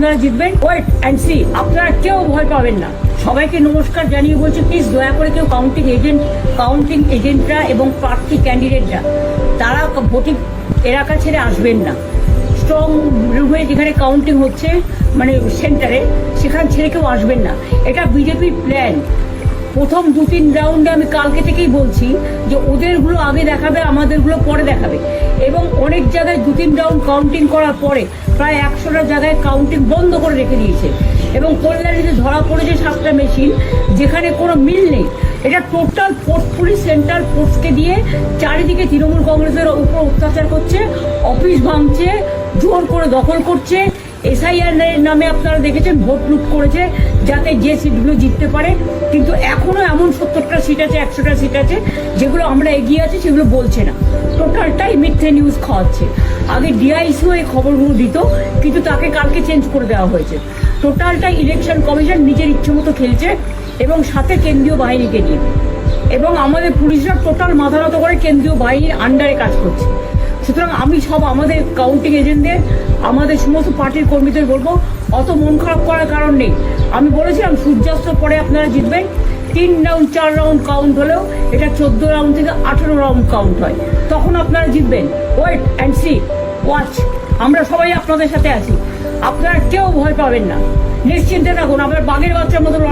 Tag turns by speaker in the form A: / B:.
A: আপনারা জিতবেন। Wait and C, আপনারা কেউ ভয় পাবেন না। সবাইকে নমস্কার জানিয়ে বলছি, প্লিজ দয়া করে কেউ কাউন্টিং এজেন্টরা এবং প্রার্থী ক্যান্ডিডেটরা তারা ভোটিং এলাকা ছেড়ে আসবেন না। স্ট্রং রুমে যেখানে কাউন্টিং হচ্ছে, মানে সেন্টারে, সেখানে ছেড়ে কেউ আসবেন না। এটা বিজেপির প্ল্যান। প্রথম 2-3 রাউন্ডে আমি কালকে থেকেই বলছি যে ওদেরগুলো আগে দেখাবে, আমাদেরগুলো পরে দেখাবে। এবং অনেক জায়গায় 2-3 রাউন্ড কাউন্টিং করার পরে প্রায় 100টা জায়গায় কাউন্টিং বন্ধ করে রেখে দিয়েছে। এবং কল্যাণীতে ধরা পড়েছে 7টা মেশিন, যেখানে কোনো মিল নেই। এটা টোটাল পুলিশ সেন্ট্রাল ফোর্সকে দিয়ে চারিদিকে তৃণমূল কংগ্রেসের উপর অত্যাচার করছে, অফিস ভাঙছে, জোর করে দখল করছে। এসআইআর নামে আপনারা দেখেছেন ভোট লুট করেছে যাতে যে সিটগুলো জিততে পারে। কিন্তু এখনো এমন 70টা সিট আছে, 100টা সিট আছে যেগুলো আমরা এগিয়ে আছি, সেগুলো বলছে না। টোটালটাই মিথ্যে নিউজ খাওয়াচ্ছে। আগে ডিআইসিও এই খবরগুলো দিত, কিন্তু তাকে কালকে চেঞ্জ করে দেওয়া হয়েছে। টোটালটাই ইলেকশন কমিশন নিজের ইচ্ছে মতো খেলছে, এবং সাথে কেন্দ্রীয় বাহিনীকে নিয়ে। এবং আমাদের পুলিশরা টোটাল মাথা নত করে কেন্দ্রীয় বাহিনীর আন্ডারে কাজ করছে। সুতরাং আমি আমাদের কাউন্টিং এজেন্টদের, আমাদের সমস্ত পার্টির কর্মীদের বলবো, অত মন খারাপ করার কারণ নেই। আমি বলেছিলাম সূর্যাস্তের পরে আপনারা জিতবেন। 3 রাউন্ড 4 রাউন্ড কাউন্ট হলেও এটা 14 রাউন্ড থেকে 18 রাউন্ড কাউন্ট হয়, তখন আপনারা জিতবেন। Wait and see, watch. আমরা সবাই আপনাদের সাথে আছি, আপনারা কেউ ভয় পাবেন না, নিশ্চিন্তে থাকুন। আমরা বাঘের বাচ্চার মতো